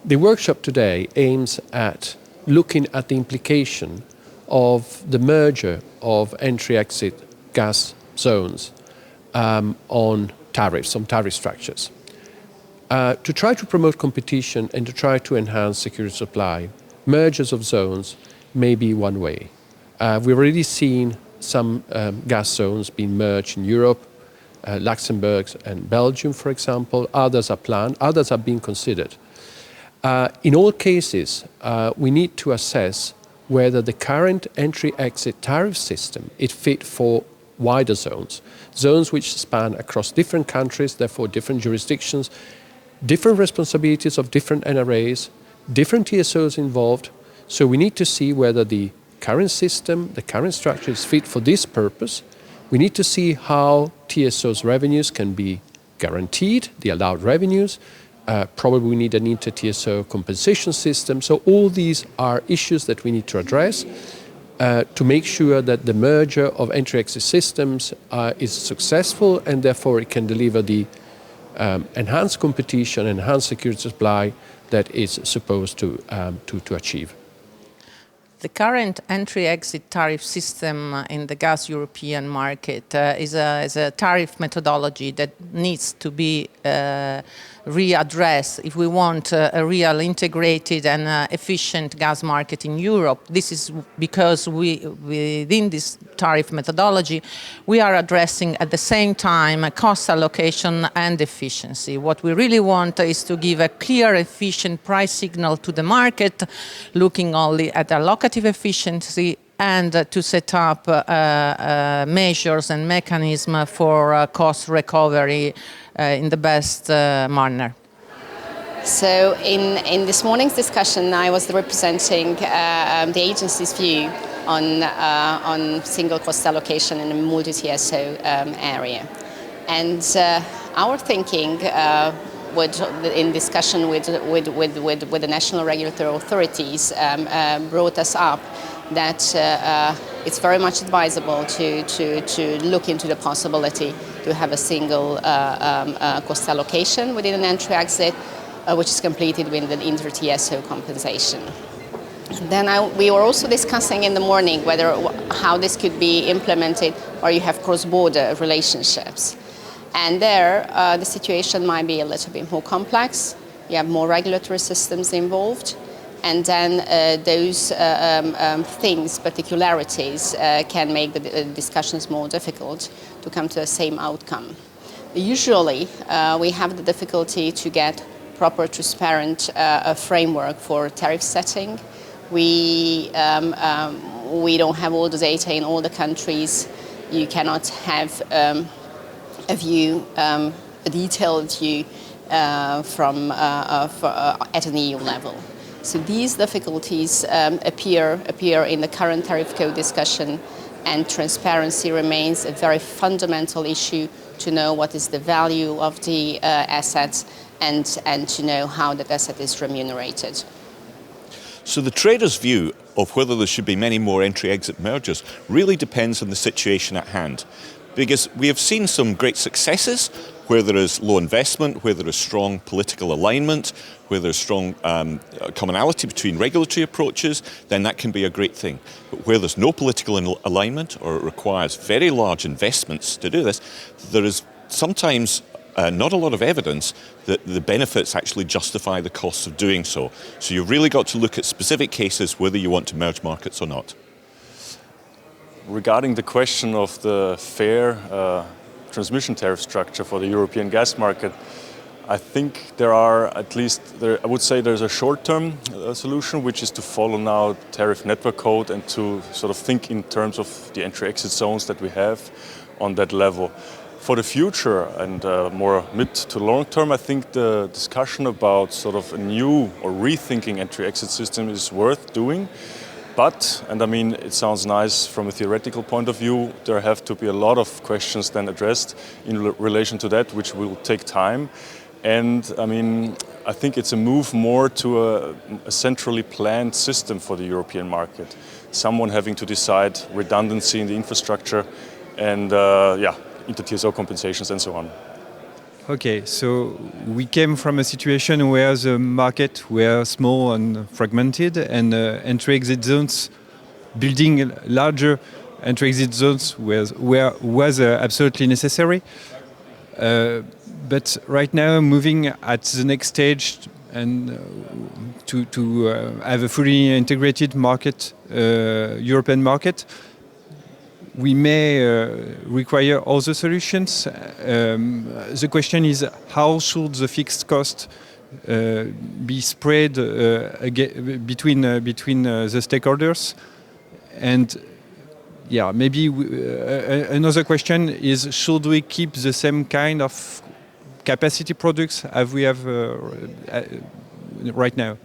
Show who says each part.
Speaker 1: The workshop today aims at looking at the implication of the merger of entry-exit gas zones on tariffs, on tariff structures. To try to promote competition and to try to enhance security supply, mergers of zones may be one way. We've already seen some gas zones being merged in Europe, Luxembourg and Belgium, for example. Others are planned, others are being considered. In all cases, we need to assess whether the current entry-exit tariff system is fit for wider zones, zones which span across different countries, therefore different jurisdictions, different responsibilities of different NRAs, different TSOs involved. So we need to see whether the current system, the current structure is fit for this purpose. We need to see how TSO's revenues can be guaranteed, the allowed revenues. Probably we need an inter-TSO compensation system. So all these are issues that we need to address to make sure that the merger of entry-exit systems is successful and therefore it can deliver the enhanced competition, enhanced security supply that it's supposed to achieve.
Speaker 2: The current entry-exit tariff system in the gas European market is a tariff methodology that needs to be readdressed if we want a real integrated and efficient gas market in Europe. This is because within this tariff methodology, we are addressing at the same time cost allocation and efficiency. What we really want is to give a clear, efficient price signal to the market, looking only at allocative efficiency and to set up measures and mechanisms for cost recovery in the best manner.
Speaker 3: So in this morning's discussion, I was representing the agency's view on single cost allocation in a multi-TSO area. And our thinking in discussion with the national regulatory authorities brought us up that it's very much advisable to look into the possibility to have a single cost allocation within an entry-exit, which is completed with the inter-TSO compensation. Then we were also discussing in the morning how this could be implemented or you have cross-border relationships. And there, the situation might be a little bit more complex. You have more regulatory systems involved. And then those things, particularities, can make the discussions more difficult to come to the same outcome. Usually, we have the difficulty to get proper, transparent framework for tariff setting. We don't have all the data in all the countries. You cannot have a view, a detailed view at an EU level. So these difficulties appear in the current tariff code discussion, and transparency remains a very fundamental issue to know what is the value of the assets and to know how that asset is remunerated.
Speaker 4: So the trader's view of whether there should be many more entry-exit mergers really depends on the situation at hand. Because we have seen some great successes where there is low investment, where there is strong political alignment, where there's strong commonality between regulatory approaches, then that can be a great thing. But where there's no political alignment or it requires very large investments to do this, there is sometimes not a lot of evidence that the benefits actually justify the costs of doing so. So you've really got to look at specific cases whether you want to merge markets or not.
Speaker 5: Regarding the question of the fair transmission tariff structure for the European gas market, I think there are I would say there's a short-term solution, which is to follow now tariff network code and to sort of think in terms of the entry-exit zones that we have on that level. For the future and more mid to long term, I think the discussion about sort of a new or rethinking entry-exit system is worth doing. But, and I mean, it sounds nice from a theoretical point of view, there have to be a lot of questions then addressed in relation to that, which will take time. And I mean, I think it's a move more to a centrally planned system for the European market. Someone having to decide redundancy in the infrastructure and inter-TSO compensations and so on.
Speaker 6: Okay, so we came from a situation where the market were small and fragmented, and entry-exit zones, building larger entry-exit zones was absolutely necessary. But right now, moving at the next stage and to have a fully integrated market, European market, we may require other solutions. The question is, how should the fixed cost be spread between the stakeholders? And yeah, maybe another question is, should we keep the same kind of capacity products as we have right now?